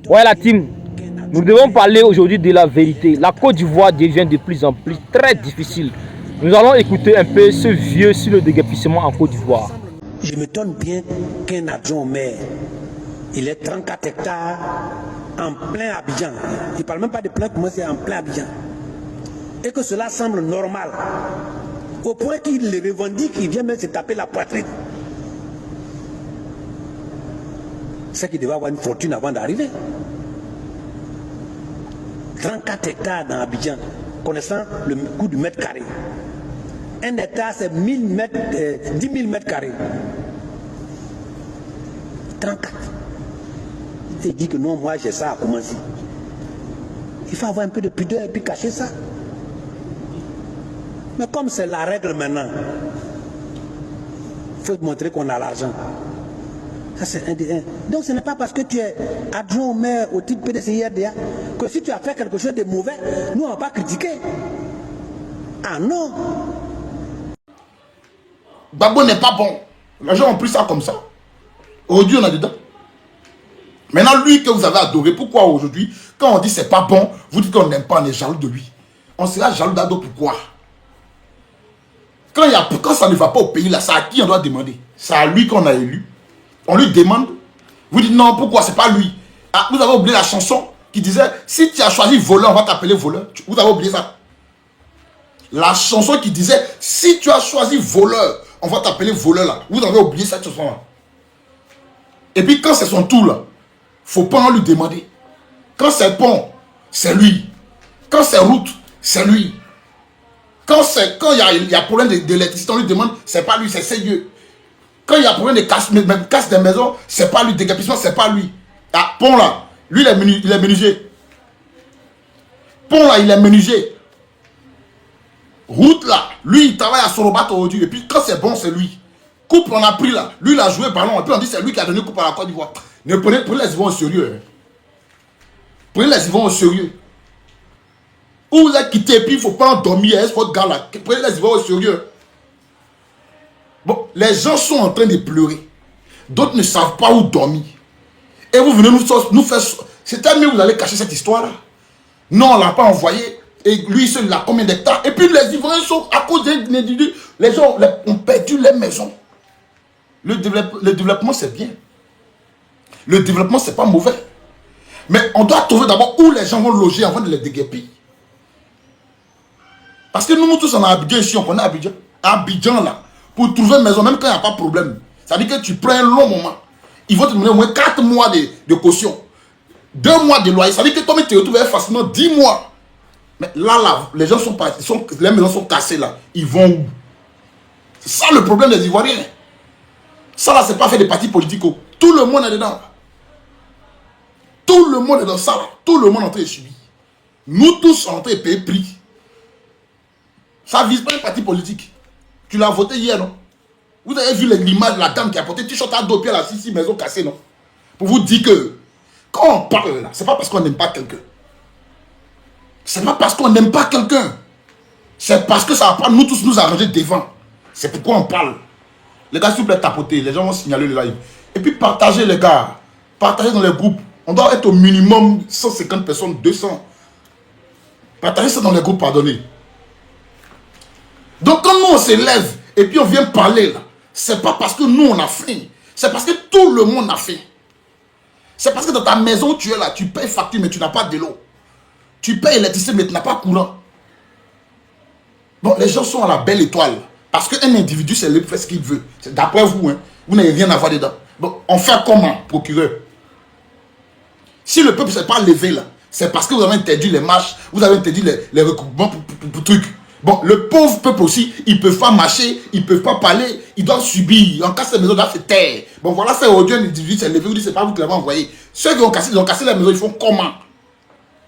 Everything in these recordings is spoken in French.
Ouais, la team, nous devons parler aujourd'hui de la vérité. La Côte d'Ivoire devient de plus en plus très difficile. Nous allons écouter un peu ce vieux sur le déguerpissement en Côte d'Ivoire. Je m'étonne bien qu'un adjoint au maire, il est 34 hectares en plein Abidjan. Il ne parle même pas de plein comment c'est en plein Abidjan. Et que cela semble normal. Au point qu'il le revendique, il vient même se taper la poitrine. C'est qu'il devait avoir une fortune avant d'arriver. 34 hectares dans Abidjan, connaissant le coût du mètre carré. Un hectare, c'est 10 000 mètres carrés. 34. Il te dit que non, moi j'ai ça à commencer. Il faut avoir un peu de pudeur et puis cacher ça. Mais comme c'est la règle maintenant, il faut montrer qu'on a l'argent. Ça c'est un des un. Donc ce n'est pas parce que tu es adjoint au maire au titre PDCIRDA que si tu as fait quelque chose de mauvais, nous on ne va pas critiquer. Ah non. Gbagbo n'est pas bon. Les gens ont pris ça comme ça. Aujourd'hui, on a dedans. Maintenant, lui que vous avez adoré, pourquoi aujourd'hui, quand on dit c'est pas bon, vous dites qu'on n'aime pas, on est jaloux de lui. On sera jaloux d'Ado, pourquoi? Quand ça ne va pas au pays, là, c'est à qui on doit demander? C'est à lui qu'on a élu. On lui demande. Vous dites non, pourquoi? C'est pas lui. Ah, vous avez oublié la chanson qui disait, si tu as choisi voleur, on va t'appeler voleur. Vous avez oublié ça? La chanson qui disait, si tu as choisi voleur, on va t'appeler voleur là. Vous avez oublié cette chanson là. Et puis quand c'est son tour là, faut pas lui demander. Quand c'est pont, c'est lui. Quand c'est route, c'est lui. Quand il y a problème d'électricité, on lui demande, c'est pas lui, c'est sérieux. Quand il y a problème de casse des maisons, c'est pas lui, déguerpissement, c'est pas lui. Ah, pont là, lui il est menuisier. Pont là, il est menuisier. Route là, lui il travaille à Sorobat aujourd'hui. Et puis quand c'est bon, c'est lui. Coupe on a pris là, lui il a joué ballon. Et puis on dit c'est lui qui a donné coupe à la Côte d'Ivoire. Ne prenez les Ivoiriens au sérieux. Hein. Prenez les Ivoiriens au sérieux. Où vous êtes quitté et puis il ne faut pas endormir. Est-ce votre gars là? Prenez les Ivoiriens au sérieux. Bon, les gens sont en train de pleurer. D'autres ne savent pas où dormir. Et vous venez nous faire. C'est mieux vous allez cacher cette histoire là. Non, on ne l'a pas envoyé. Et lui, il a combien d'hectares? Et puis les Ivoiriens sont, à cause d'un individu, les gens ont perdu les maisons. Le développement, c'est bien. Le développement, c'est pas mauvais. Mais on doit trouver d'abord où les gens vont loger avant de les déguerpir. Parce que nous tous, on a Abidjan ici, on connaît Abidjan. Abidjan, là, pour trouver une maison, même quand il n'y a pas de problème, ça veut dire que tu prends un long moment. Ils vont te demander au moins 4 mois de caution. 2 mois de loyer. Ça veut dire que toi, tu te retrouves facilement 10 mois. Mais là, les gens sont partis, les maisons sont cassées là. Ils vont où? C'est ça le problème des Ivoiriens. Ça là, c'est pas fait des partis politiques. Tout le monde est dedans. Tout le monde est dans ça là. Tout le monde est en train de subir. Nous tous en train de payer prix. Ça vise pas un parti politique. Tu l'as voté hier, non? Vous avez vu l'image de la dame qui a porté t-shirt à 2 pieds là, 6 maisons cassées, non? Pour vous dire que quand on parle là, c'est pas parce qu'on n'aime pas quelqu'un. C'est pas parce qu'on n'aime pas quelqu'un. C'est parce que ça va pas nous tous nous arranger devant. C'est pourquoi on parle. Les gars, s'il vous plaît, tapotez. Les gens vont signaler le live. Et puis partagez, les gars. Partagez dans les groupes. On doit être au minimum 150 personnes, 200. Partagez ça dans les groupes, pardonnez. Donc quand nous on se lève et puis on vient parler là, c'est pas parce que nous on a faim. C'est parce que tout le monde a faim. C'est parce que dans ta maison tu es là, tu payes facture mais tu n'as pas de l'eau. Tu payes l'électricité mais tu n'as pas courant. Bon, les gens sont à la belle étoile. Parce qu'un individu, c'est le fait ce qu'il veut. D'après vous, hein, vous n'avez rien à voir dedans. Donc, on fait comment, procureur? Si le peuple ne s'est pas levé là, c'est parce que vous avez interdit les marches, vous avez interdit les recoupements pour trucs. Bon, le pauvre peuple aussi, ils ne peuvent pas marcher, ils ne peuvent pas parler, ils doivent subir. On casse les maisons, on doit se taire. Bon, voilà, c'est aujourd'hui un individu s'est levé, vous dites, c'est pas vous qui l'avez envoyé. Ceux qui ont cassé les maisons, ils font comment?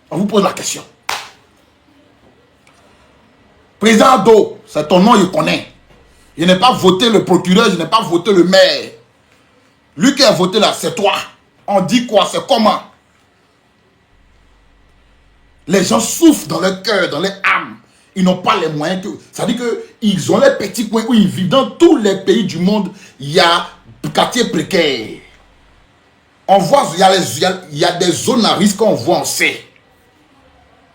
On vous pose la question. Président Ado, c'est ton nom, je connais. Je n'ai pas voté le procureur, je n'ai pas voté le maire. Lui qui a voté là, c'est toi. On dit quoi? C'est comment? Les gens souffrent dans leur cœur, dans leur âme. Ils n'ont pas les moyens que... Ça veut dire qu'ils ont les petits coins où ils vivent. Dans tous les pays du monde, il y a quartiers précaires. On voit, il y a des zones à risque qu'on voit, on sait.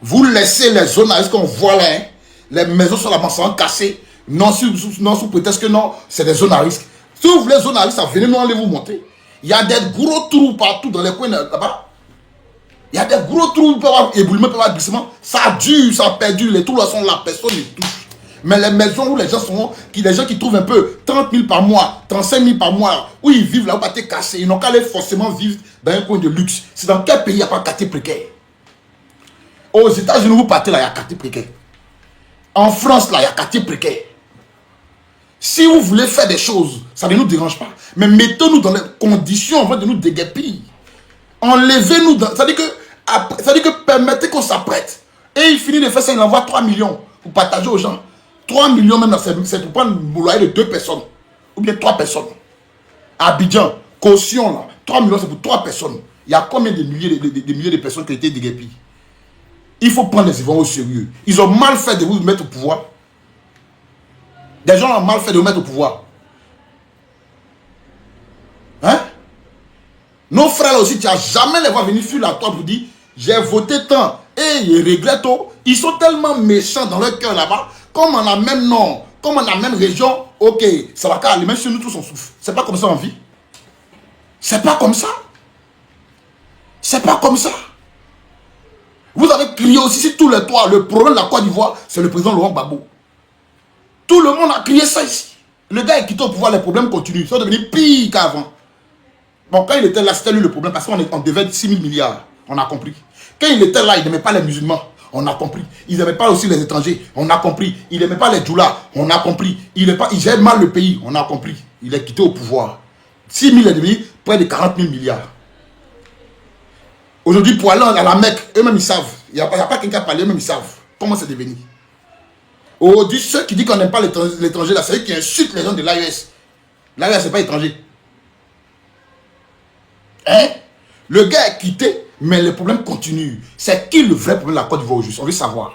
Vous laissez les zones à risque qu'on voit là, hein. Les maisons sur la mansarde cassées. Non, sous prétexte que non, c'est des zones à risque. Si vous voulez zones à risque, venez nous allez vous montrer. Il y a des gros trous partout dans les coins là-bas. Il y a des gros trous, il peut y avoir éboulement, il peut y avoir glissement. Ça dure, ça perdure, les trous là sont là, personne ne touche. Mais les maisons où les gens sont, les gens qui trouvent un peu 30 000 par mois, 35 000 par mois, où ils vivent là, où ils sont cassés, ils n'ont qu'à aller forcément vivre dans un coin de luxe. C'est dans quel pays il n'y a pas de quartier précaire? Aux États-Unis, vous partez là, il y a quartier précaire. En France, là, il y a quartier précaire. Si vous voulez faire des choses, ça ne nous dérange pas. Mais mettez-nous dans les conditions avant de nous déguerpir. Enlevez-nous dans... C'est-à-dire que permettez qu'on s'apprête. Et il finit de faire ça, il envoie 3 millions pour partager aux gens. 3 millions même, c'est pour prendre le loyer de 2 personnes. Ou bien 3 personnes. Abidjan, caution là. 3 millions, c'est pour 3 personnes. Il y a combien de milliers de personnes qui ont été déguerpies? Il faut prendre les Ivoiriens au sérieux. Ils ont mal fait de vous mettre au pouvoir. Des gens ont mal fait de vous mettre au pouvoir. Hein? Nos frères là aussi, tu n'as jamais les voir venir sur la toile pour dire j'ai voté tant et ils regrettent tout. Ils sont tellement méchants dans leur cœur là-bas. Comme on a même nom, comme on a même région, ok, ça va calmer, même si nous tous on souffre. C'est pas comme ça en vie. C'est pas comme ça. C'est pas comme ça. Vous avez crié aussi sur tous les toits. Le problème de la Côte d'Ivoire, c'est le président Laurent Gbagbo. Tout le monde a crié ça ici. Le gars est quitté au pouvoir, les problèmes continuent. Ils sont devenus pires qu'avant. Bon, quand il était là, c'était lui le problème, parce qu'on devait 6 000 milliards. On a compris. Quand il était là, il n'aimait pas les musulmans. On a compris. Il n'aimait pas aussi les étrangers. On a compris. Il n'aimait pas les djoulas. On a compris. Il gère mal le pays. On a compris. Il est quitté au pouvoir. 6 000 est devenu près de 40 000 milliards. Aujourd'hui, pour aller à la Mecque, eux-mêmes ils savent. Il n'y a pas quelqu'un qui a parlé, eux-mêmes ils savent. Comment c'est devenu. Aujourd'hui, ceux qui disent qu'on n'aime pas l'étranger, là, c'est eux qui insultent les gens de l'AES. L'AES, c'est pas étranger. Hein? Le gars est quitté, mais le problème continue. C'est qui le vrai problème de la Côte d'Ivoire aujourd'hui? On veut savoir.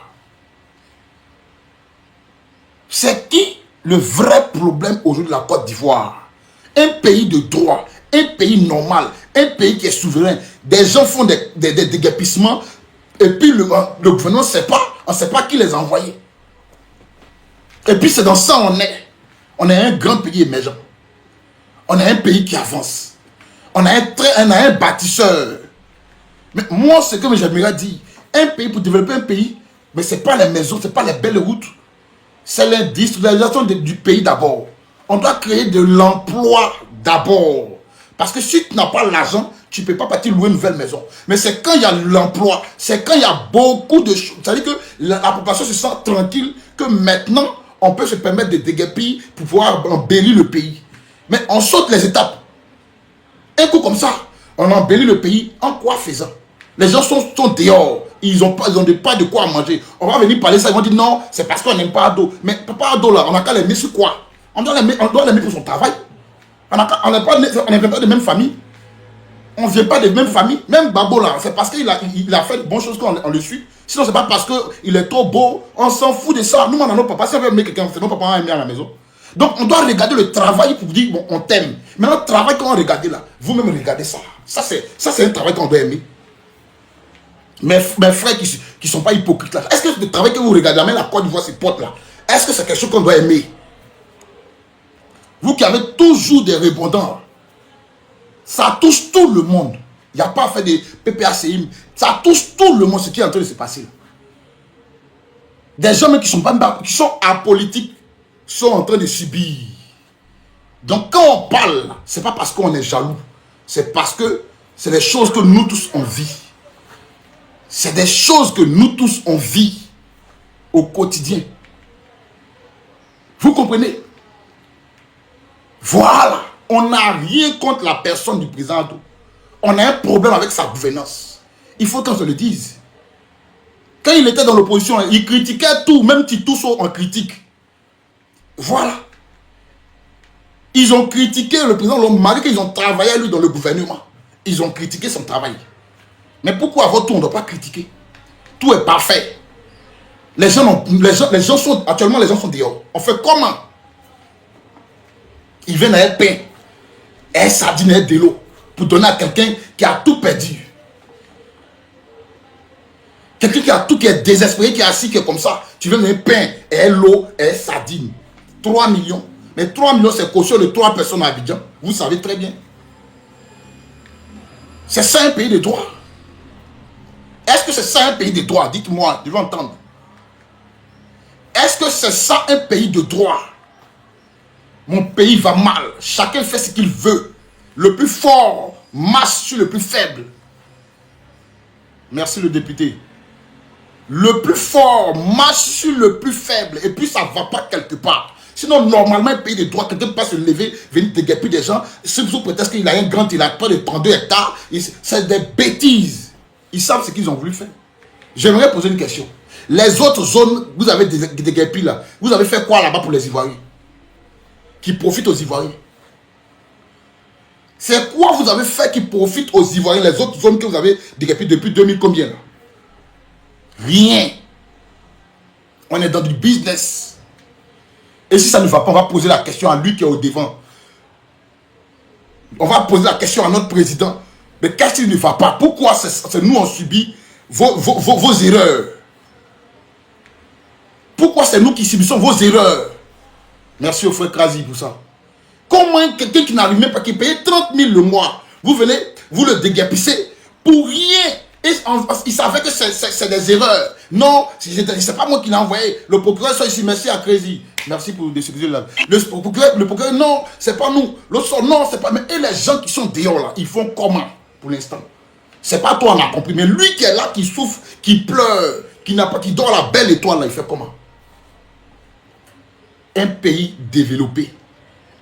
C'est qui le vrai problème aujourd'hui de la Côte d'Ivoire? Un pays de droit, un pays normal, un pays qui est souverain. Des gens font des déguerpissements et puis le gouvernement ne sait pas, on ne sait pas qui les a envoyés. Et puis c'est dans ça on est. On est un grand pays émergent. On est un pays qui avance. On a un bâtisseur. Mais moi, ce que j'aimerais dire, un pays, pour développer un pays, mais ce n'est pas les maisons, ce n'est pas les belles routes. C'est l'industrialisation du pays d'abord. On doit créer de l'emploi d'abord. Parce que si tu n'as pas l'argent, tu ne peux pas partir louer une nouvelle maison. Mais c'est quand il y a l'emploi, c'est quand il y a beaucoup de choses. C'est-à-dire que la population se sent tranquille que maintenant, on peut se permettre de déguerpir pour pouvoir embellir le pays. Mais on saute les étapes. Un coup comme ça, on embellit le pays en quoi faisant? Les gens sont dehors. Ils n'ont pas de quoi manger. On va venir parler ça, ils vont dire non, c'est parce qu'on n'aime pas Ado. Mais pas Ado là, on n'a qu'à les mettre sur quoi? On doit les mettre pour son travail. On n'est pas de même famille. On ne vient pas de même famille. Même Babo là, c'est parce qu'il a fait de bonnes choses qu'on le suit. Sinon, c'est pas parce qu'il est trop beau. On s'en fout de ça. Nous, on a nos papas. Si on veut aimer quelqu'un, c'est nos papas à aimer à la maison. Donc, on doit regarder le travail pour dire, bon, on t'aime. Maintenant, le travail qu'on regarde là, vous-même regardez ça. Ça, c'est un travail qu'on doit aimer. Mes frères qui ne sont pas hypocrites là, est-ce que le travail que vous regardez, même la Côte d'Ivoire, ces potes là, est-ce que c'est quelque chose qu'on doit aimer? Vous qui avez toujours des répondants, ça touche tout le monde. Il n'y a pas à faire des PPACI. Ça touche tout le monde, ce qui est en train de se passer. Des gens même qui sont apolitiques sont en train de subir. Donc quand on parle, ce n'est pas parce qu'on est jaloux. C'est parce que c'est des choses que nous tous on vit. C'est des choses que nous tous on vit au quotidien. Vous comprenez? Voilà. On n'a rien contre la personne du président. On a un problème avec sa gouvernance. Il faut qu'on se le dise. Quand il était dans l'opposition, il critiquait tout. Même Tito en critique. Voilà. Ils ont critiqué le président, malgré qu'ils ont travaillé lui dans le gouvernement. Ils ont critiqué son travail. Mais pourquoi votre tour on ne doit pas critiquer? Tout est parfait. Les gens sont, actuellement les gens sont dehors. On fait comment? Ils viennent à un pain, un sardine et de l'eau. pour donner à quelqu'un qui a tout perdu. Quelqu'un qui a tout, qui est désespéré, qui est assis, qui est comme ça. Tu veux donner pain, et l'eau, et sardine. 3 millions. Mais 3 millions, c'est caution de 3 personnes à Abidjan. Vous savez très bien. C'est ça un pays de droit. Est-ce que c'est ça un pays de droit? Dites-moi, je veux entendre. Est-ce que c'est ça un pays de droit? Mon pays va mal. Chacun fait ce qu'il veut. Le plus fort marche sur le plus faible. Merci le député. Le plus fort marche sur le plus faible. Et puis ça ne va pas quelque part. Sinon, normalement, un pays de droit, quelqu'un peut pas se lever, venir déguerpir des gens. Sous prétexte qu'il a un grand, il a pas de 32 hectares. C'est des bêtises. Ils savent ce qu'ils ont voulu faire. J'aimerais poser une question. Les autres zones, vous avez déguerpi là. Vous avez fait quoi là-bas pour les Ivoiriens? Qui profitent aux Ivoiriens? C'est quoi vous avez fait qui profite aux Ivoiriens? Les autres zones que vous avez déguerpi depuis 2000 combien là? Rien. On est dans du business. Et si ça ne va pas, on va poser la question à lui qui est au devant. On va poser la question à notre président. Mais qu'est-ce qui ne va pas? Pourquoi c'est nous on subit vos erreurs? Pourquoi c'est nous qui subissons vos erreurs? Merci au frère Krasi pour ça. Comment quelqu'un qui n'arrive même pas, qui paye 30 000 le mois, vous venez, vous le déguerpissez pour rien? Et il savait que c'est des erreurs. Non, c'est pas moi qui l'ai envoyé. Le procureur soit ici, merci à Krasi. Merci pour décider là. Le procureur, non, c'est pas nous. L'autre sort, non, c'est pas. Mais et les gens qui sont dehors là, ils font comment pour l'instant? C'est pas toi, on a compris. Mais lui qui est là, qui souffre, qui pleure, qui n'a pas, qui dort à la belle étoile là, il fait comment? Un pays développé,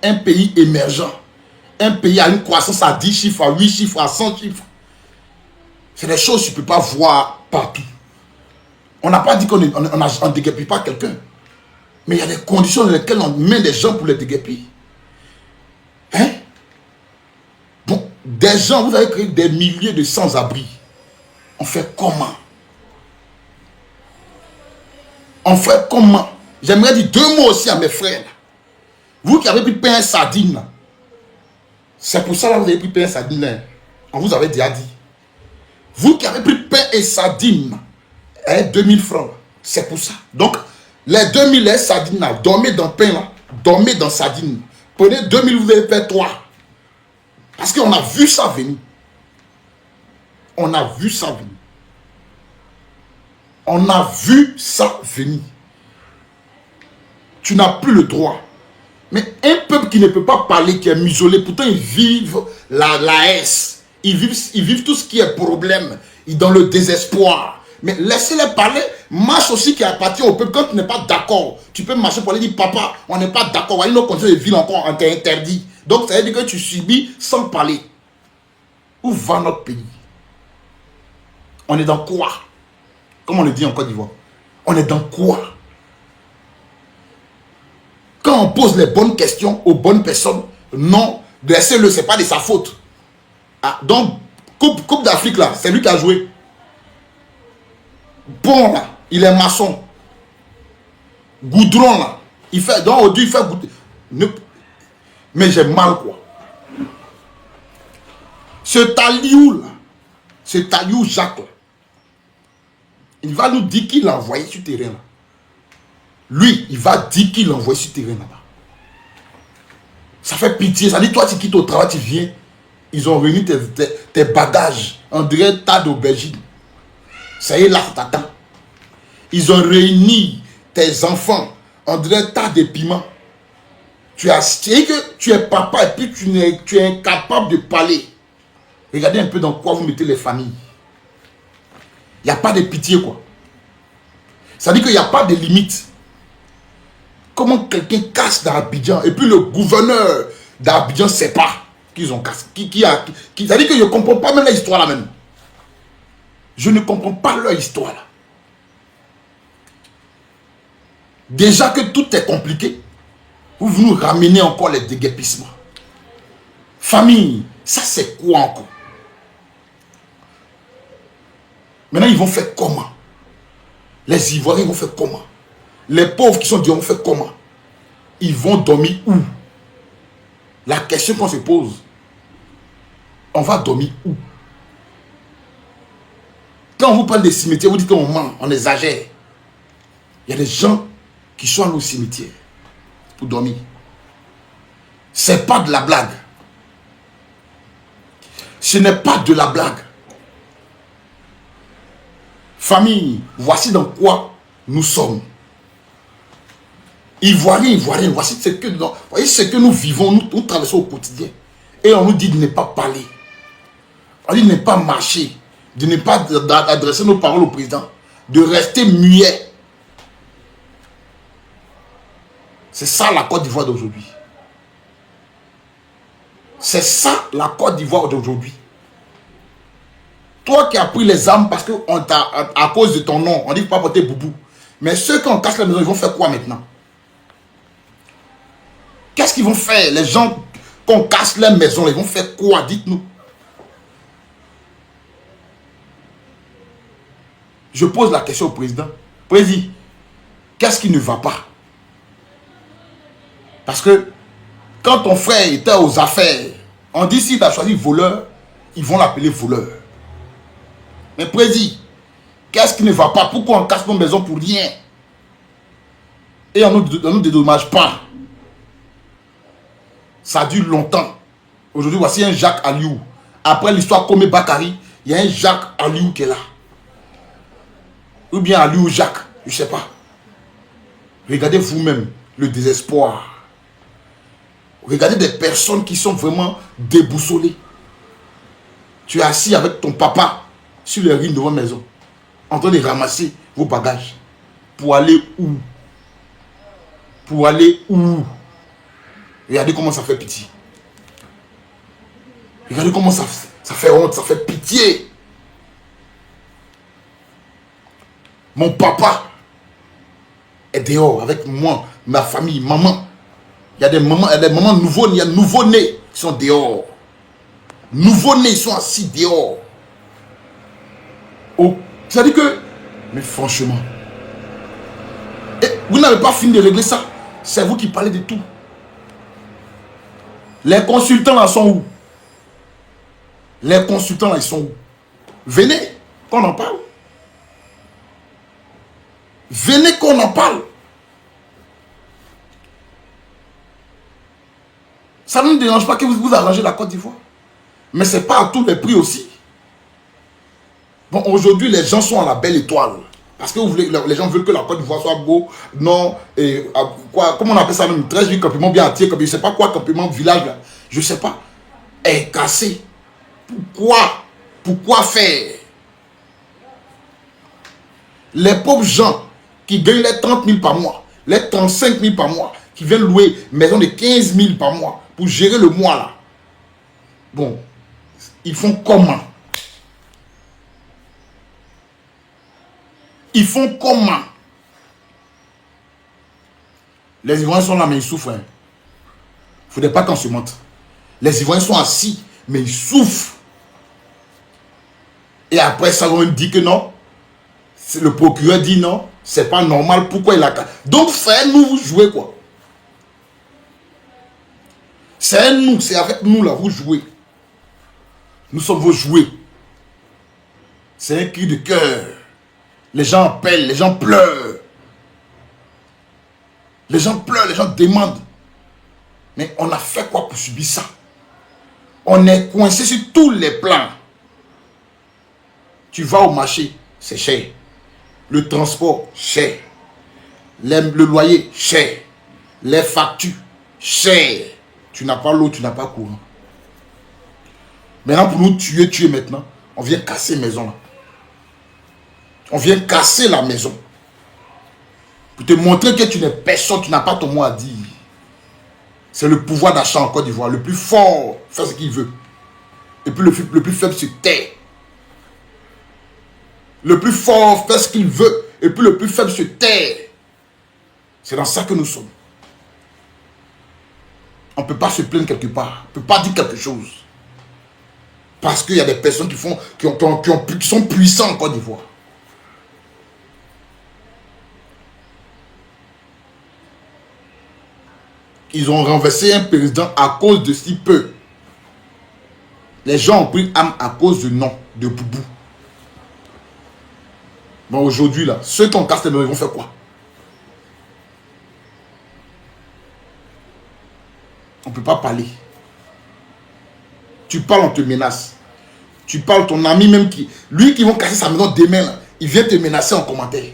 un pays émergent, un pays à une croissance à 10 chiffres, à 8 chiffres, à 100 chiffres. C'est des choses que tu ne peux pas voir partout. On n'a pas dit qu'on ne déguerpit pas quelqu'un. Mais il y a des conditions dans lesquelles on met des gens pour les déguerpir. Hein? Donc, des gens, vous avez créé des milliers de sans-abri. On fait comment? On fait comment? J'aimerais dire 2 mots aussi à mes frères. Vous qui avez pris pain et sardine, c'est pour ça que vous avez pris pain et sardine. On vous avait déjà dit. Vous qui avez pris pain et sardine, 2000 francs, c'est pour ça. Donc, les 2000 et sardines, là, dormez dans pain, là, dormez dans sardine. Prenez 2000, vous allez faire 3. Parce qu'on a vu ça venir. On a vu ça venir. On a vu ça venir. Tu n'as plus le droit. Mais un peuple qui ne peut pas parler, qui est muselé, pourtant ils vivent la haine. Ils vivent tout ce qui est problème. Ils dans le désespoir. Mais laissez-les parler. Marche aussi qui appartient au peuple. Quand tu n'es pas d'accord, tu peux marcher pour aller dire papa, on n'est pas d'accord. Voyez nos conditions de vie encore interdit. Donc ça veut dire que tu subis sans parler. Où va notre pays? On est dans quoi? Comme on le dit en Côte d'Ivoire. On est dans quoi? Quand on pose les bonnes questions aux bonnes personnes, non, laissez-le, ce n'est pas de sa faute. Ah, donc, Coupe d'Afrique là, c'est lui qui a joué. Pont là, il est maçon. Goudron là, il fait, donc aujourd'hui il fait goudron. Mais j'ai mal quoi. Ce Taliou là, ce Taliou Jacques là, il va nous dire qu'il l'a envoyé sur le terrain là. Lui, il va dire qu'il l'a envoyé sur le terrain là-bas. Ça fait pitié. Ça dit, toi, tu quittes au travail, tu viens. Ils ont réuni tes bagages. On dirait tas d'aubergines. Ça y est, là, ça t'attend. Ils ont réuni tes enfants. On dirait tas de piments. Tu sais que tu es papa et puis tu es incapable de parler. Regardez un peu dans quoi vous mettez les familles. Il n'y a pas de pitié, quoi. Ça dit qu'il n'y a pas de limite. Comment quelqu'un casse dans Abidjan et puis le gouverneur d'Abidjan ne sait pas qu'ils ont cassé. Ça dit que je ne comprends pas même l'histoire là même. Je ne comprends pas leur histoire là. Déjà que tout est compliqué, vous nous ramenez encore les déguerpissements. Famille, ça c'est quoi encore? Maintenant ils vont faire comment? Les Ivoiriens vont faire comment? Les pauvres qui sont dehors vont faire comment? Ils vont dormir où? La question qu'on se pose. On va dormir où? Quand on vous parle des cimetières, vous dites qu'on ment, on exagère. Il y a des gens qui sont allés au cimetière pour dormir. C'est pas de la blague. Ce n'est pas de la blague. Famille, voici dans quoi nous sommes. Ivoiriens, voici ce que, voyez ce que nous vivons, nous traversons au quotidien. Et on nous dit de ne pas parler. On dit de ne pas marcher, de ne pas adresser nos paroles au président, de rester muet. C'est ça la Côte d'Ivoire d'aujourd'hui. C'est ça la Côte d'Ivoire d'aujourd'hui. Toi qui as pris les armes parce que à cause de ton nom, on dit pas porter boubou. Mais ceux qui ont cassé la maison, ils vont faire quoi maintenant? Qu'est-ce qu'ils vont faire? Les gens qu'on casse leur maison, ils vont faire quoi? Dites-nous. Je pose la question au président. Président, qu'est-ce qui ne va pas? Parce que quand ton frère était aux affaires, on dit s'il a choisi voleur, ils vont l'appeler voleur. Mais président, qu'est-ce qui ne va pas? Pourquoi on casse nos maisons pour rien? Et on ne nous dédommage pas. Ça dure longtemps. Aujourd'hui, voici un Jacques Aliou. Après l'histoire Komé Bakari, il y a un Jacques Aliou qui est là. Ou bien Aliou Jacques, je ne sais pas. Regardez vous-même le désespoir. Regardez des personnes qui sont vraiment déboussolées. Tu es assis avec ton papa sur les rives de votre maison, en train de ramasser vos bagages. Pour aller où? Pour aller où? Regardez comment ça fait pitié. Regardez comment ça fait honte, ça fait pitié. Mon papa est dehors avec moi, ma famille, maman. Il y a des mamans nouveau-nés, il y a nouveau-nés qui sont dehors. Nouveau-nés, ils sont assis dehors. Oh, c'est-à-dire que, mais franchement, et vous n'avez pas fini de régler ça. C'est vous qui parlez de tout. Les consultants là sont où? Les consultants là, ils sont où? Venez, qu'on en parle. Venez qu'on en parle. Ça ne nous dérange pas que vous arrangez la Côte d'Ivoire. Mais ce n'est pas à tous les prix aussi. Bon, aujourd'hui, les gens sont à la belle étoile. Parce que les gens veulent que la Côte d'Ivoire soit beau. Non, et quoi, comment on appelle ça même? 13 campements bien entiers, je ne sais pas quoi, campement village là. Je ne sais pas. Est cassé. Pourquoi? Pourquoi faire? Les pauvres gens qui gagnent les 30 000 par mois, les 35 000 par mois, qui viennent louer une maison de 15 000 par mois pour gérer le mois là. Bon, ils font comment? Ils font comment? Les Ivoiriens sont là, mais ils souffrent. Il ne faudrait pas qu'on se montre. Les Ivoiriens sont assis, mais ils souffrent. Et après, ça, on dit que non. Le procureur dit non. C'est pas normal. Pourquoi il a... Donc, faites-nous jouer quoi? C'est nous, c'est avec nous là, vous jouez. Nous sommes vos jouets. C'est un cri de cœur. Les gens appellent, les gens pleurent. Les gens pleurent, les gens demandent. Mais on a fait quoi pour subir ça? On est coincé sur tous les plans. Tu vas au marché, c'est cher. Le transport, cher. Le loyer, cher. Les factures, cher. Tu n'as pas l'eau, tu n'as pas courant. Maintenant, pour nous tuer maintenant, on vient casser la maison là. On vient casser la maison. Pour te montrer que tu n'es personne, tu n'as pas ton mot à dire. C'est le pouvoir d'achat en Côte d'Ivoire. Le plus fort fait ce qu'il veut. Et puis le plus faible se tait. Le plus fort fait ce qu'il veut. Et puis le plus faible se tait. C'est dans ça que nous sommes. On ne peut pas se plaindre quelque part. On ne peut pas dire quelque chose. Parce qu'il y a des personnes qui sont puissants en Côte d'Ivoire. Ils ont renversé un président à cause de si peu. Les gens ont pris âme à cause du nom de Boubou. Bon, aujourd'hui, là, ceux qui ont cassé les maisons, ils vont faire quoi? On ne peut pas parler. Tu parles, on te menace. Tu parles, ton ami même qui... Lui qui va casser sa maison demain, là, il vient te menacer en commentaire.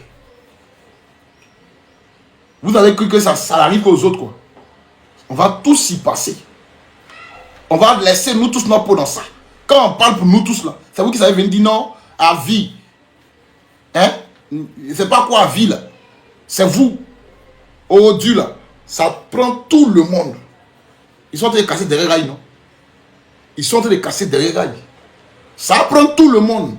Vous avez cru que ça arrive aux autres, quoi. On va tous y passer. On va laisser nous tous notre peau dans ça. Quand on parle pour nous tous, là, c'est vous qui savez venir dire non à vie. Hein? C'est pas quoi à vie, là. C'est vous. Au Dieu, là. Ça prend tout le monde. Ils sont en train de casser derrière rails, non? Ils sont en train de casser derrière rails. Ça prend tout le monde.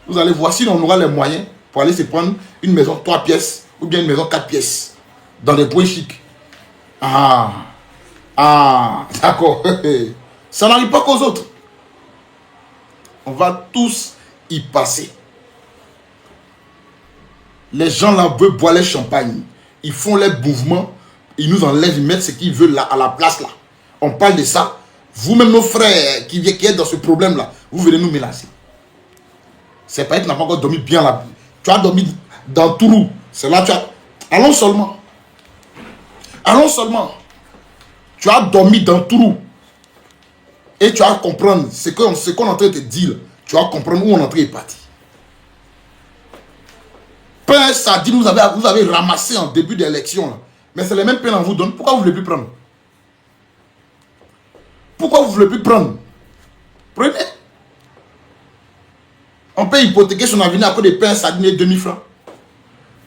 Vous allez voir si on aura les moyens pour aller se prendre une maison 3 pièces ou bien une maison 4 pièces dans des points chics. Ah, d'accord. Ça n'arrive pas qu'aux autres. On va tous y passer. Les gens là veulent boire les champagnes. Ils font les mouvements. Ils nous enlèvent, ils mettent ce qu'ils veulent là, à la place là. On parle de ça. Vous-même, nos frères qui êtes dans ce problème là, vous venez nous menacer. C'est pas que tu n'as pas encore dormi bien là. Tu as dormi dans Tourou. C'est là tu as... Allons seulement. Allons seulement. Tu as dormi dans Tourou. Et tu vas comprendre ce qu'on est en train de te dire. Tu vas comprendre où on est en train de partir. Pain, ça dit, vous avez ramassé en début d'élection. Mais c'est les mêmes pains qu'on vous donne. Pourquoi vous ne voulez plus prendre? Pourquoi vous ne voulez plus prendre? Prenez. On peut hypothéquer son avenir à cause des pains, ça dit 2000 francs.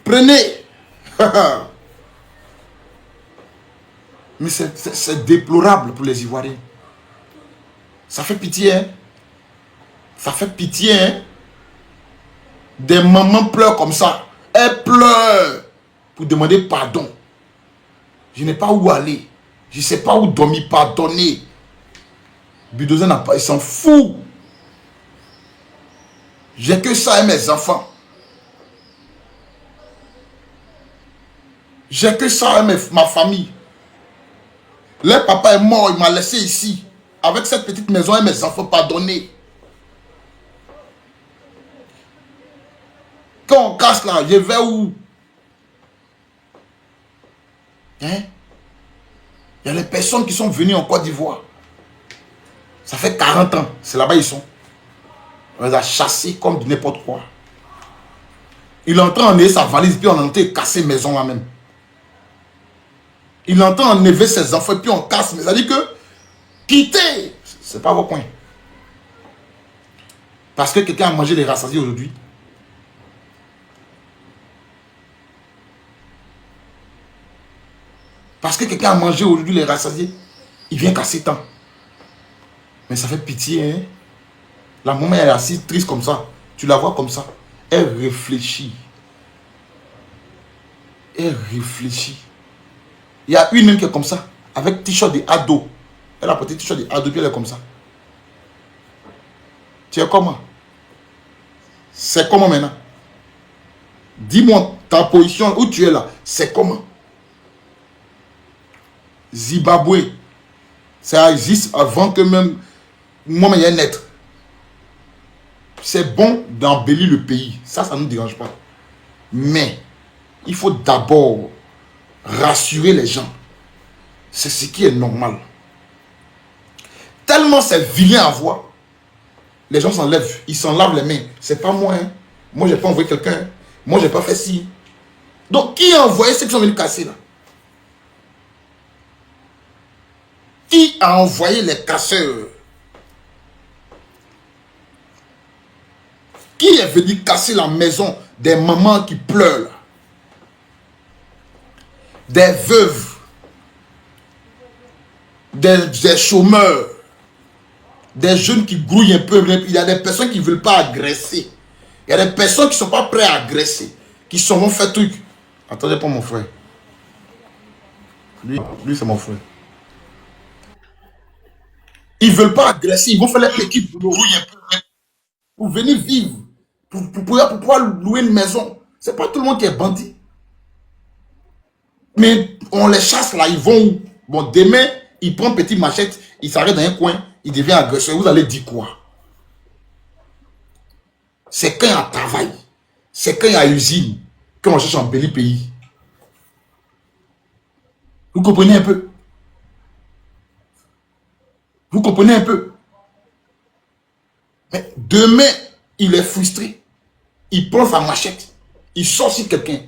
Prenez. Mais c'est déplorable pour les Ivoiriens. Ça fait pitié, hein? Ça fait pitié, hein? Des mamans pleurent comme ça. Elles pleurent pour demander pardon. Je n'ai pas où aller. Je ne sais pas où dormir. Pardonner. Bulldozer n'a pas, il s'en fout. J'ai que ça et mes enfants. J'ai que ça et ma famille. Le papa est mort, il m'a laissé ici. Avec cette petite maison et mes enfants, pardonnés. Quand on casse là, je vais où? Hein? Il y a les personnes qui sont venues en Côte d'Ivoire. Ça fait 40 ans. C'est là-bas ils sont. On les a chassés comme du n'importe quoi. Il entend enlever sa valise, puis on entend casser maison là-même. Il entend enlever ses enfants, puis on casse. Mais ça dit que quittez. C'est pas vos coins. Parce que quelqu'un a mangé des rassasiés aujourd'hui. Parce que quelqu'un a mangé aujourd'hui les rassasiés. Il vient casser tant. Mais ça fait pitié, hein. La maman elle est assise triste comme ça. Tu la vois comme ça. Elle réfléchit. Elle réfléchit. Il y a une même qui est comme ça. Avec t-shirt de ado. Elle a porté t-shirt de ado puis elle est comme ça. Tu es comment? C'est comment maintenant? Dis-moi ta position où tu es là. C'est comment? Zimbabwe. Ça existe avant que même moi il y ait un être. C'est bon d'embellir le pays. Ça ne nous dérange pas. Mais il faut d'abord rassurer les gens. C'est ce qui est normal. Tellement c'est vilain à voir. Les gens s'enlèvent. Ils s'en lavent les mains. C'est pas moi. Hein. Moi, je n'ai pas envoyé quelqu'un. Moi, je n'ai pas fait ci. Donc, qui a envoyé ceux qui sont venus casser là? Qui a envoyé les casseurs? Qui est venu casser la maison des mamans qui pleurent là? Des veuves, des chômeurs, des jeunes qui grouillent un peu. Il y a des personnes qui ne veulent pas agresser. Il y a des personnes qui ne sont pas prêtes à agresser, qui sont vont faire truc. Attendez pas mon frère. Lui c'est mon frère. Ils ne veulent pas agresser, ils vont faire les petits grouillent un peu. Pour venir vivre, pour pouvoir louer une maison. Ce n'est pas tout le monde qui est bandit. Mais on les chasse là, ils vont où? Bon, demain, ils prennent petite machette, ils s'arrêtent dans un coin, il devient agresseur, vous allez dire quoi? C'est quand il y a travail, c'est quand il y a usine, qu'on cherche en bel pays. Vous comprenez un peu? Vous comprenez un peu? Mais demain, il est frustré. Il prend sa machette. Il sort sur quelqu'un.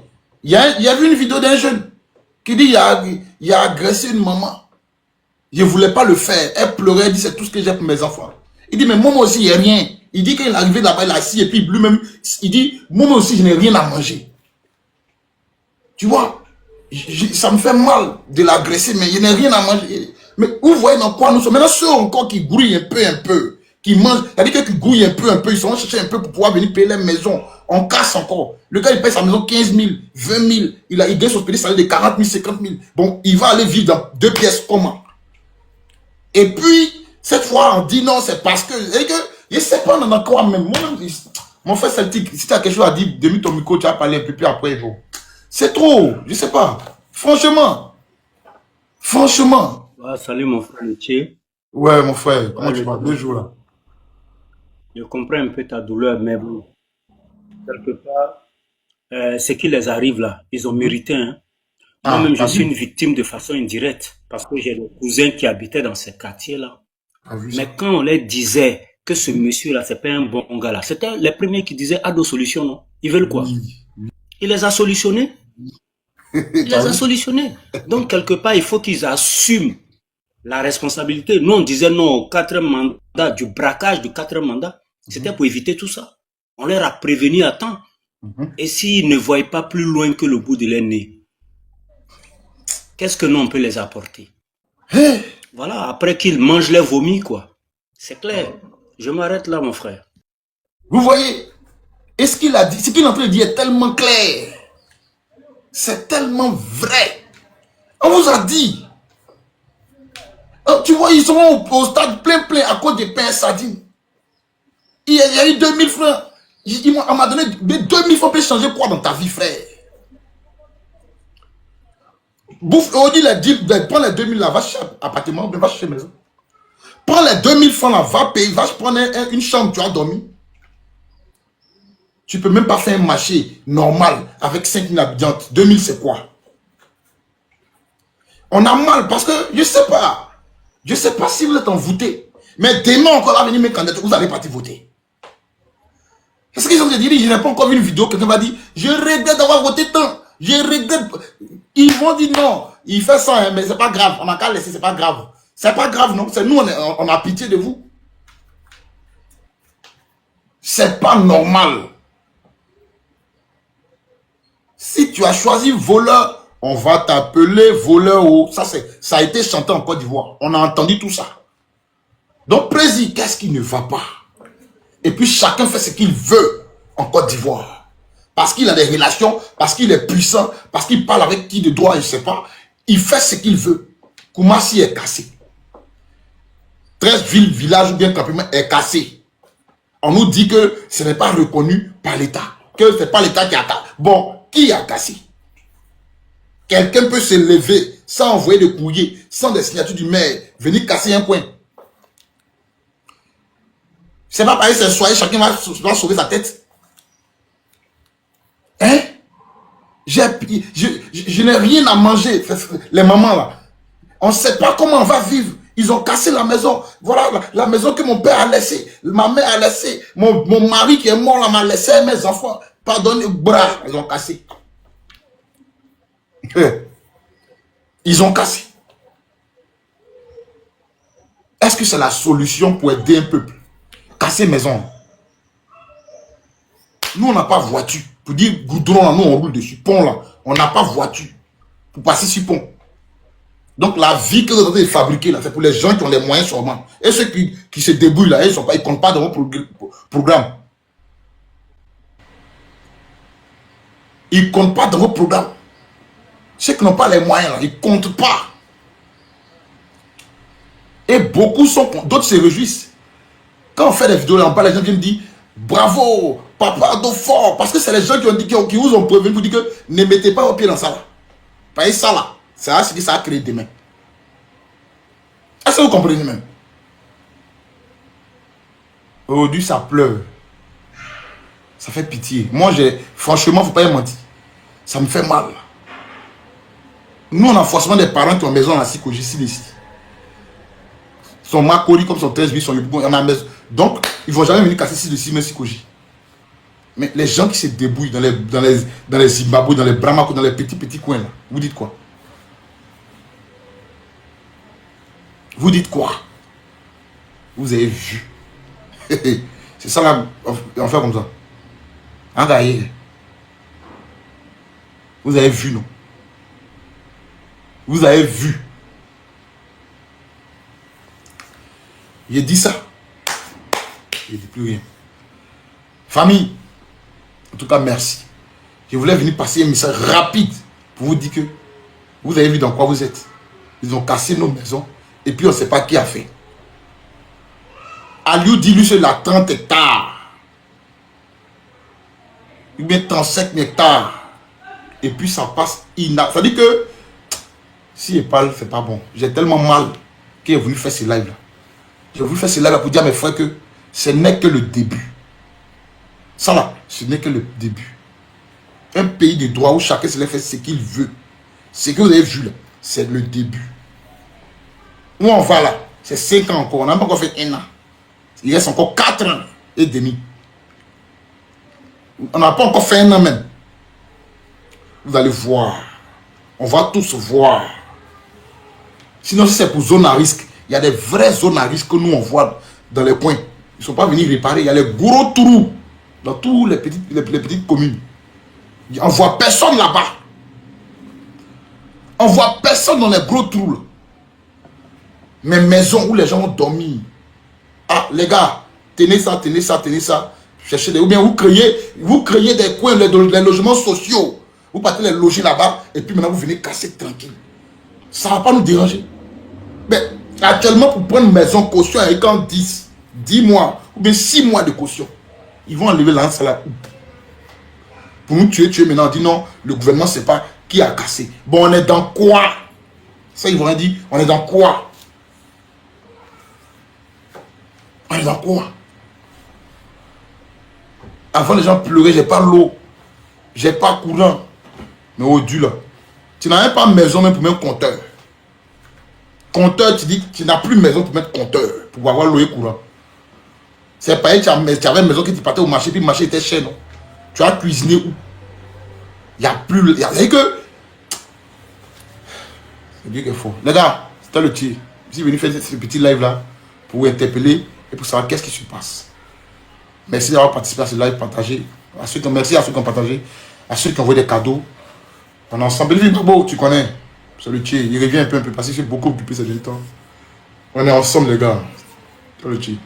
Il y a vu une vidéo d'un jeune qui dit il a agressé une maman. Je ne voulais pas le faire. Elle pleurait, elle dit c'est tout ce que j'ai pour mes enfants. Il dit mais moi aussi, il n'y a rien. Il dit qu'il est arrivé là-bas, il a assis et puis lui-même, il dit moi aussi, je n'ai rien à manger. Tu vois, ça me fait mal de l'agresser, mais je n'ai rien à manger. Mais vous voyez dans quoi nous sommes? Maintenant, ceux encore qui grouillent un peu, qui mangent, c'est-à-dire qu'ils grouillent un peu, ils sont chercher un peu pour pouvoir venir payer les maisons. On casse encore. Le gars, il paye sa maison 15 000, 20 000. Il gagne son salaire de 40 000, 50 000. Bon, il va aller vivre dans 2 pièces comment? Et puis, cette fois, on dit non, c'est parce que, je ne sais pas dans quoi même. Moi, mon frère Celtic, si tu as quelque chose à dire, demi ton micro, tu vas parler un peu plus après. Bon. C'est trop, je ne sais pas. Franchement. Ah, salut mon frère Miché. Ouais, mon frère, comment tu vas? 2 jours là. Je comprends un peu ta douleur, mais bon, quelque part, ce qui les arrive là, ils ont mérité. Hein. Moi-même, je suis une victime de façon indirecte parce que j'ai des cousins qui habitaient dans ces quartiers-là. Mais quand on leur disait que ce monsieur-là, c'est pas un bon gars là, c'était les premiers qui disaient Ado Solution, non? Ils veulent quoi? Il les a solutionnés. Il les a solutionnés. Donc, quelque part, il faut qu'ils assument la responsabilité. Nous, on disait non, 4 mandats, du braquage de 4 mandats. C'était pour éviter tout ça. On leur a prévenu à temps. Et s'ils ne voient pas plus loin que le bout de leur nez, qu'est-ce que nous, on peut les apporter? Voilà, après qu'ils mangent les vomis, quoi. C'est clair. Je m'arrête là, mon frère. Vous voyez? Et ce qu'il a dit, ce qu'il est en train de dire est tellement clair. C'est tellement vrai. On vous a dit. Tu vois, ils sont au stade plein à cause des pains sardines. Il y a eu 2000 francs. On m'a donné 2000 francs pour changer quoi dans ta vie, frère? Bouffe, on dit prends les 2000 là, va chercher appartement, va chercher maison. Prends les 2000 francs là, va payer, va prendre une chambre, tu as dormi. Tu peux même pas faire un marché normal avec 5000 habitants. 2000 c'est quoi? On a mal parce que je sais pas. Je sais pas si vous êtes envoûté. Mais demain encore là, venir mes candidats, vous allez partir voter. Est-ce qu'ils ont dit, je n'ai pas encore vu une vidéo, quelqu'un va dire, je regrette d'avoir voté tant. Je regrette. Ils vont dire non, il fait ça, hein, mais c'est pas grave. On n'a qu'à laisser, c'est pas grave. C'est pas grave, non. C'est nous, on a pitié de vous. C'est pas normal. Si tu as choisi voleur, on va t'appeler voleur. Ça a été chanté en Côte d'Ivoire. On a entendu tout ça. Donc, président, qu'est-ce qui ne va pas? Et puis, chacun fait ce qu'il veut en Côte d'Ivoire. Parce qu'il a des relations, parce qu'il est puissant, parce qu'il parle avec qui de droit, je ne sais pas. Il fait ce qu'il veut. Koumassi est cassé. 13 villes, villages ou bien campements est cassé. On nous dit que ce n'est pas reconnu par l'État. Que ce n'est pas l'État qui a cassé. Bon, qui a cassé? Quelqu'un peut se lever sans envoyer de courrier, sans des signatures du maire, venir casser un coin. C'est pas pareil, c'est soirée, chacun va sauver sa tête. Hein? Je n'ai rien à manger, les mamans là. On ne sait pas comment on va vivre. Ils ont cassé la maison. Voilà la maison que mon père a laissée. Ma mère a laissé. Mon mari qui est mort là m'a laissé mes enfants. Pardonnez, bras, ils ont cassé. Ils ont cassé. Est-ce que c'est la solution pour aider un peuple? Casser maison. Nous, on n'a pas voiture. Pour dire goudron, là, nous, on roule dessus. Pont, là, on n'a pas voiture. Pour passer sur pont. Donc, la vie que vous avez fabriquée, là, c'est pour les gens qui ont les moyens sûrement. Et ceux qui se débrouillent, là, ils ne comptent pas dans vos programmes. Ils ne comptent pas dans vos programmes. Ceux qui n'ont pas les moyens, là, ils ne comptent pas. Et beaucoup sont, d'autres se réjouissent. Quand on fait des vidéos, là, on parle, les gens viennent dire bravo, papa, d'eau fort. Parce que c'est les gens qui ont dit, qui vous ont prévenu pour dire que ne mettez pas vos pieds dans ça là. Voyez ça là, c'est ce que ça a créé demain. Est-ce que vous comprenez même? Aujourd'hui, ça pleure. Ça fait pitié. Moi, franchement, faut pas y mentir. Ça me fait mal. Nous, on a forcément des parents qui ont maison à Sikoji, ici. Son Makori, comme son 13 son Yopougon, on a maison. Donc, ils ne vont jamais venir casser 6 de 6 mais Sikoji. Mais les gens qui se débrouillent dans les Zimbabwe, dans les Bramako, dans les petits coins là, vous dites quoi? Vous dites quoi? Vous avez vu. C'est ça là, on fait comme ça. Engaillé. Vous avez vu, non? Vous avez vu. Il dit ça. Il ne dit plus rien. Famille, en tout cas, merci. Je voulais venir passer un message rapide pour vous dire que vous avez vu dans quoi vous êtes. Ils ont cassé nos maisons et puis on ne sait pas qui a fait. Aliou dit lui c'est la 30 hectares. Ou bien 35 hectares. Et puis ça passe inapte. Ça dit que si il parle, c'est pas bon. J'ai tellement mal qu'il est venu faire ce live là. J'ai voulu faire ce live là pour dire à mes frères que ce n'est que le début. Ça là, ce n'est que le début. Un pays de droit où chacun se fait ce qu'il veut. Ce que vous avez vu là, c'est le début. Où on va là, c'est 5 ans encore. On n'a pas encore fait 1 an. Il reste encore 4 ans et demi. On n'a pas encore fait 1 an même. Vous allez voir. On va tous voir. Sinon, si c'est pour zone à risque, il y a des vraies zones à risque que nous on voit dans les coins. Ils ne sont pas venus réparer. Il y a les gros trous dans toutes les petites communes. On ne voit personne là-bas. On ne voit personne dans les gros trous. Là. Mais maisons où les gens ont dormi. Ah, les gars, tenez ça, tenez ça, tenez ça. Cherchez des... Ou bien vous créez des coins, les logements sociaux. Vous partez les loger là-bas et puis maintenant vous venez casser tranquille. Ça ne va pas nous déranger. Mais actuellement, pour prendre une maison caution avec 10 mois ou bien 6 mois de caution, ils vont enlever l'annonce à la coupe. Pour nous tuer maintenant, on dit non, le gouvernement ne sait pas qui a cassé. Bon, on est dans quoi? Ça, ils vont dire, on est dans quoi? On est dans quoi? Avant, les gens pleuraient, j'ai pas l'eau, j'ai pas courant. Mais au Dieu là, tu n'as même pas maison même pour mettre compteur. Compteur, tu dis, tu n'as plus maison pour mettre compteur, pour avoir l'eau et courant. C'est pareil, tu avais une maison qui tu partais au marché, puis le marché était cher, non? Tu as cuisiné où? Il n'y a plus... Il y a que... C'est Dieu qu'il faut. Les gars, c'était le tir. Je suis venu faire ce petit live là pour vous interpeller et pour savoir qu'est-ce qui se passe. Merci d'avoir participé à ce live, partagé. Merci à ceux qui ont partagé, à ceux qui ont envoyé des cadeaux. On est ensemble. Tu connais. C'est le tir. Il revient un peu parce que j'ai beaucoup occupé ces derniers temps. On est ensemble, les gars. C'est le tir.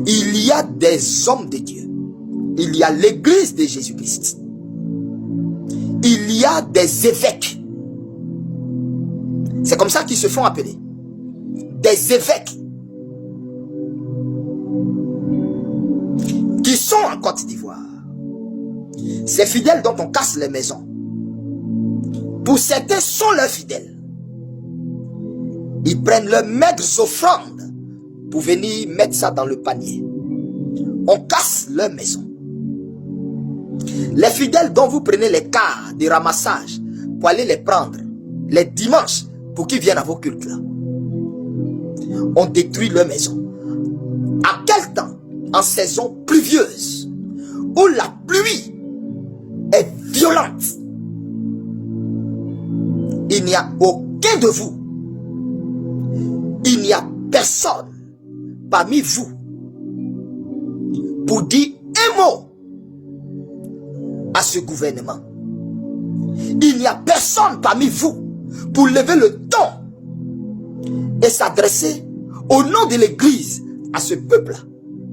Il y a des hommes de Dieu. Il y a l'église de Jésus-Christ. Il y a des évêques. C'est comme ça qu'ils se font appeler. Des évêques. Qui sont en Côte d'Ivoire. Ces fidèles dont on casse les maisons. Pour certains sont leurs fidèles. Ils prennent leurs maigres offrandes pour venir mettre ça dans le panier. On casse leur maison. Les fidèles dont vous prenez les cars de ramassage pour aller les prendre les dimanches pour qu'ils viennent à vos cultes là. On détruit leur maison. À quel temps? En saison pluvieuse où la pluie est violente. Il n'y a aucun de vous. Il n'y a personne parmi vous pour dire un mot à ce gouvernement. Il n'y a personne parmi vous pour lever le ton et s'adresser au nom de l'église à ce peuple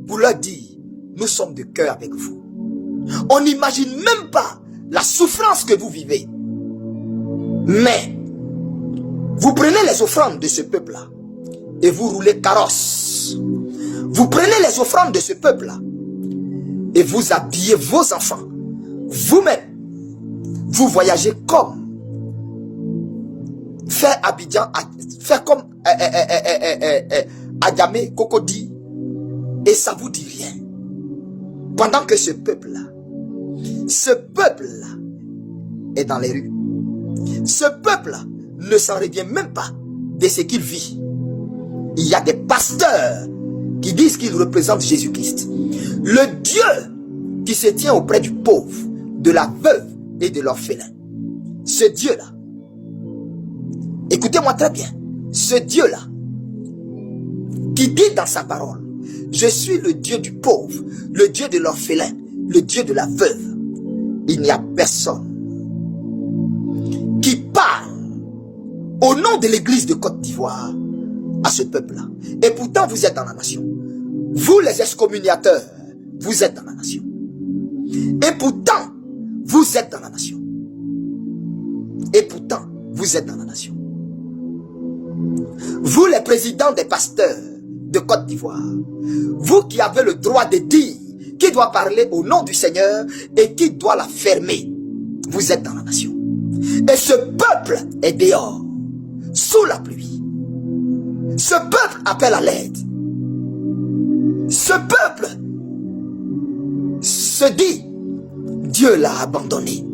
pour leur dire nous sommes de cœur avec vous. On n'imagine même pas la souffrance que vous vivez. Mais vous prenez les offrandes de ce peuple-là et vous roulez carrosse. Vous prenez les offrandes de ce peuple-là et vous habillez vos enfants. Vous-même, vous voyagez comme faire Abidjan, faire comme Adjamé, Cocody, Et ça vous dit rien. Pendant que ce peuple-là est dans les rues. Ce peuple-là ne s'en revient même pas de ce qu'il vit. Il y a des pasteurs qui disent qu'ils représentent Jésus-Christ. Le Dieu qui se tient auprès du pauvre, de la veuve et de l'orphelin. Ce Dieu-là, écoutez-moi très bien, ce Dieu-là, qui dit dans sa parole, je suis le Dieu du pauvre, le Dieu de l'orphelin, le Dieu de la veuve. Il n'y a personne qui parle au nom de l'église de Côte d'Ivoire à ce peuple-là. Et pourtant, vous êtes dans la nation. Vous, les excommuniateurs, vous êtes dans la nation. Et pourtant, vous êtes dans la nation. Et pourtant, vous êtes dans la nation. Vous, les présidents des pasteurs de Côte d'Ivoire, vous qui avez le droit de dire qui doit parler au nom du Seigneur et qui doit la fermer, vous êtes dans la nation. Et ce peuple est dehors, sous la pluie. Ce peuple appelle à l'aide. Ce peuple se dit, Dieu l'a abandonné.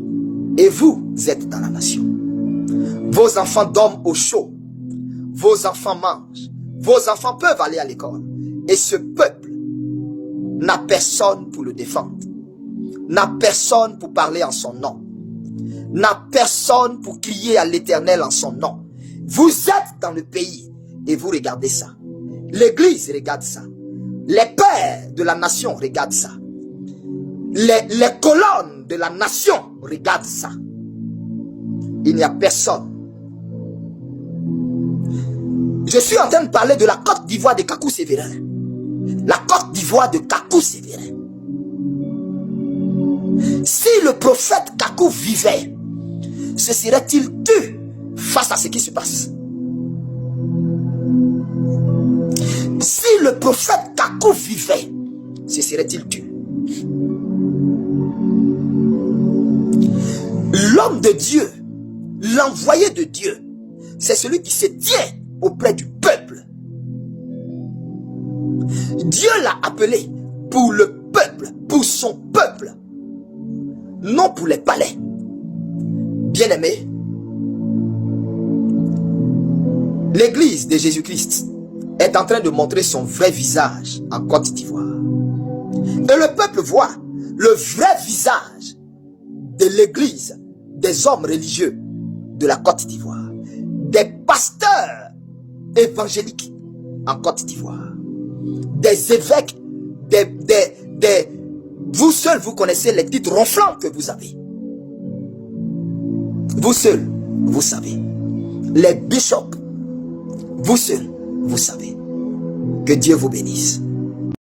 Et vous êtes dans la nation. Vos enfants dorment au chaud. Vos enfants mangent. Vos enfants peuvent aller à l'école. Et ce peuple n'a personne pour le défendre. N'a personne pour parler en son nom. N'a personne pour crier à l'Éternel en son nom. Vous êtes dans le pays et vous regardez ça. L'église regarde ça. Les pères de la nation regardent ça. Les colonnes de la nation regardent ça. Il n'y a personne. Je suis en train de parler de la Côte d'Ivoire de Kakou Sévérin. La Côte d'Ivoire de Kakou Sévérin. Si le prophète Kakou vivait, se serait-il tu face à ce qui se passe? Si le prophète Kakou vivait, se serait-il tu? L'homme de Dieu, l'envoyé de Dieu, c'est celui qui se tient auprès du peuple. Dieu l'a appelé pour le peuple, pour son peuple, non pour les palais. Bien-aimés, l'église de Jésus-Christ est en train de montrer son vrai visage en Côte d'Ivoire. Et le peuple voit le vrai visage de l'église, des hommes religieux de la Côte d'Ivoire, des pasteurs évangéliques en Côte d'Ivoire, des évêques, vous seuls vous connaissez les titres ronflants que vous avez. Vous seuls, vous savez. Les bishops, vous seuls, vous savez. Que Dieu vous bénisse.